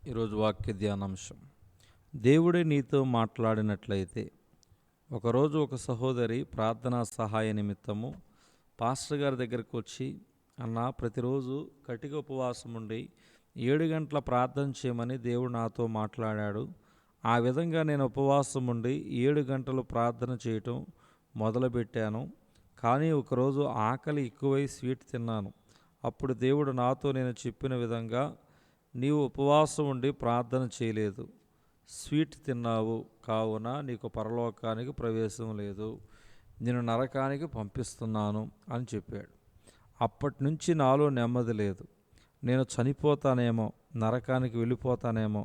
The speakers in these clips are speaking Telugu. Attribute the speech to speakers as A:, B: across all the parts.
A: ఈరోజు వాక్య ధ్యానాంశం. దేవుడే నీతో మాట్లాడినట్లయితే. ఒకరోజు ఒక సహోదరి ప్రార్థనా సహాయ నిమిత్తము పాస్టర్ గారి దగ్గరకు వచ్చి, అన్న, ప్రతిరోజు కటిక ఉపవాసం ఉండి 7 గంటల ప్రార్థన చేయమని దేవుడు నాతో మాట్లాడాడు. ఆ విధంగా నేను ఉపవాసం ఉండి 7 గంటలు ప్రార్థన చేయటం మొదలుపెట్టాను. కానీ ఒకరోజు ఆకలి ఎక్కువై స్వీట్ తిన్నాను. అప్పుడు దేవుడు నాతో నేను చెప్పిన విధంగా, నీవు ఉపవాసం ఉండి ప్రార్థన చేయలేదు, స్వీట్ తిన్నావు, కావున నీకు పరలోకానికి ప్రవేశం లేదు, నేను నరకానికి పంపిస్తున్నాను అని చెప్పాడు. అప్పటి నుంచి నాలో నెమ్మది లేదు. నేను చనిపోతానేమో, నరకానికి వెళ్ళిపోతానేమో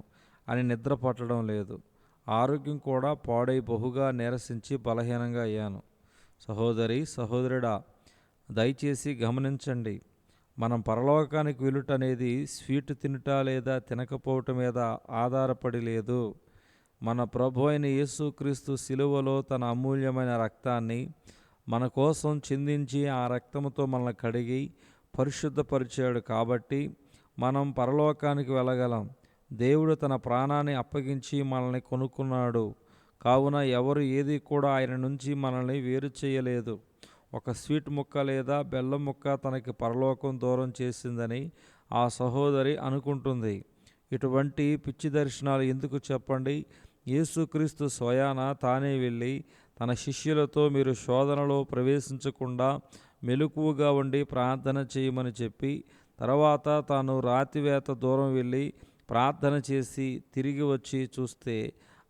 A: అని నిద్ర పట్టడం లేదు. ఆరోగ్యం కూడా పాడై బహుగా నీరసించి బలహీనంగా అయ్యాను. సహోదరుడా, దయచేసి గమనించండి. మనం పరలోకానికి వెళ్ళుట అనేది స్వీట్ తినుట లేదా తినకపోవటం మీద ఆధారపడి లేదు. మన ప్రభు అయిన యేసుక్రీస్తు శిలువలో తన అమూల్యమైన రక్తాన్ని మన కోసం చిందించి ఆ రక్తంతో మనల్ని కడిగి పరిశుద్ధపరిచాడు. కాబట్టి మనం పరలోకానికి వెళ్ళగలం. దేవుడు తన ప్రాణాన్ని అప్పగించి మనల్ని కొనుక్కున్నాడు. కావున ఎవరు ఏది కూడా ఆయన నుంచి మనల్ని వేరు చేయలేదు. ఒక స్వీట్ ముక్క లేదా బెల్లం ముక్క తనకి పరలోకం దూరం చేసిందని ఆ సహోదరి అనుకుంటుంది. ఇటువంటి పిచ్చి దర్శనాలు ఎందుకు చెప్పండి? యేసుక్రీస్తు స్వయాన తానే వెళ్ళి తన శిష్యులతో మీరు శోధనలో ప్రవేశించకుండా మెలకువగా ఉండి ప్రార్థన చేయమని చెప్పి, తర్వాత తాను రాతివేత దూరం వెళ్ళి ప్రార్థన చేసి తిరిగి వచ్చి చూస్తే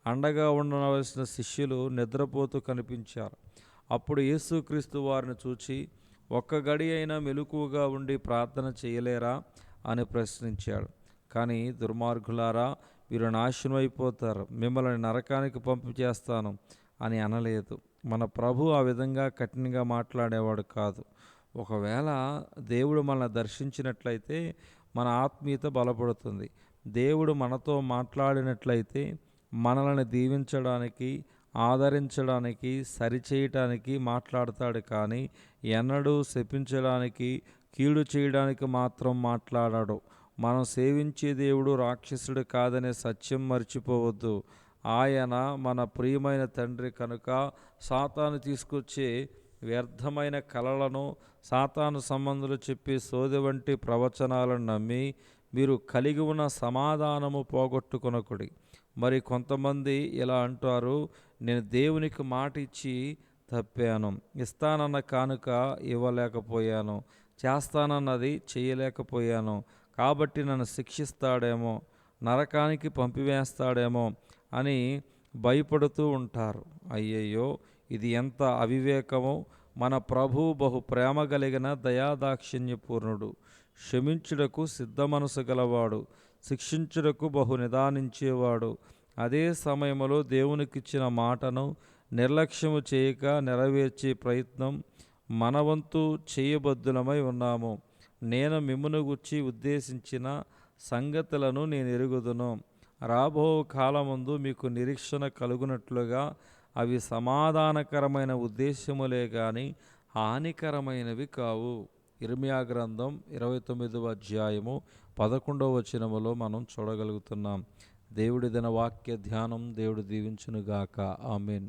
A: అండగా ఉండవలసిన శిష్యులు నిద్రపోతూ కనిపించారు. అప్పుడు యేసుక్రీస్తు వారిని చూచి, ఒక్క గడి అయినా మెలకువగా ఉండి ప్రార్థన చేయలేరా అని ప్రశ్నించాడు. కానీ దుర్మార్గులారా, వీరు నాశనం అయిపోతారు, మిమ్మల్ని నరకానికి పంపించేస్తాను అని అనలేదు. మన ప్రభు ఆ విధంగా కఠినంగా మాట్లాడేవాడు కాదు. ఒకవేళ దేవుడు మనల్ని దర్శించినట్లయితే మన ఆత్మీయత బలపడుతుంది. దేవుడు మనతో మాట్లాడినట్లయితే మనల్ని దీవించడానికి, ఆదరించడానికి, సరిచేయటానికి మాట్లాడతాడు. కానీ ఎన్నడూ శపించడానికి, కీడు చేయడానికి మాత్రం మాట్లాడాడు. మనం సేవించే దేవుడు రాక్షసుడు కాదనే సత్యం మర్చిపోవద్దు. ఆయన మన ప్రియమైన తండ్రి కనుక సాతాను తీసుకొచ్చే వ్యర్థమైన కలలను, సాతాను సంబంధులు చెప్పే సోదె వంటి ప్రవచనాలను నమ్మి మీరు కలిగి ఉన్న సమాధానము పోగొట్టుకొనకుడి. మరి కొంతమంది ఇలా అంటారు, నేను దేవునికి మాట ఇచ్చి తప్పాను, ఇస్తానన్న కానుక ఇవ్వలేకపోయాను, చేస్తానన్నది చేయలేకపోయాను, కాబట్టి నన్ను శిక్షిస్తాడేమో, నరకానికి పంపివేస్తాడేమో అని భయపడుతూ ఉంటారు. అయ్యయ్యో, ఇది ఎంత అవివేకమో! మన ప్రభు బహు ప్రేమ కలిగిన దయాదాక్షిణ్యపూర్ణుడు, క్షమించుటకు సిద్ధ మనసు గలవాడు, శిక్షించుటకు బహు నిదానించేవాడు. అదే సమయంలో దేవునికిచ్చిన మాటను నిర్లక్ష్యము చేయక నెరవేర్చే ప్రయత్నం మనవంతు చేయబద్దులమై ఉన్నాము. నేను మిమ్మును గుర్చి ఉద్దేశించిన సంగతులను నేను ఎరుగుదును. రాబో కాలమందు మీకు నిరీక్షణ కలుగునట్లుగా అవి సమాధానకరమైన ఉద్దేశములే గాని హానికరమైనవి కావు. ఇర్మియా గ్రంథం 29వ అధ్యాయము 11వ వచనములో మనం చూడగలుగుతున్నాం. దేవుడి దిన వాక్య ధ్యానం దేవుడు దీవించునుగాక. ఆమేన్.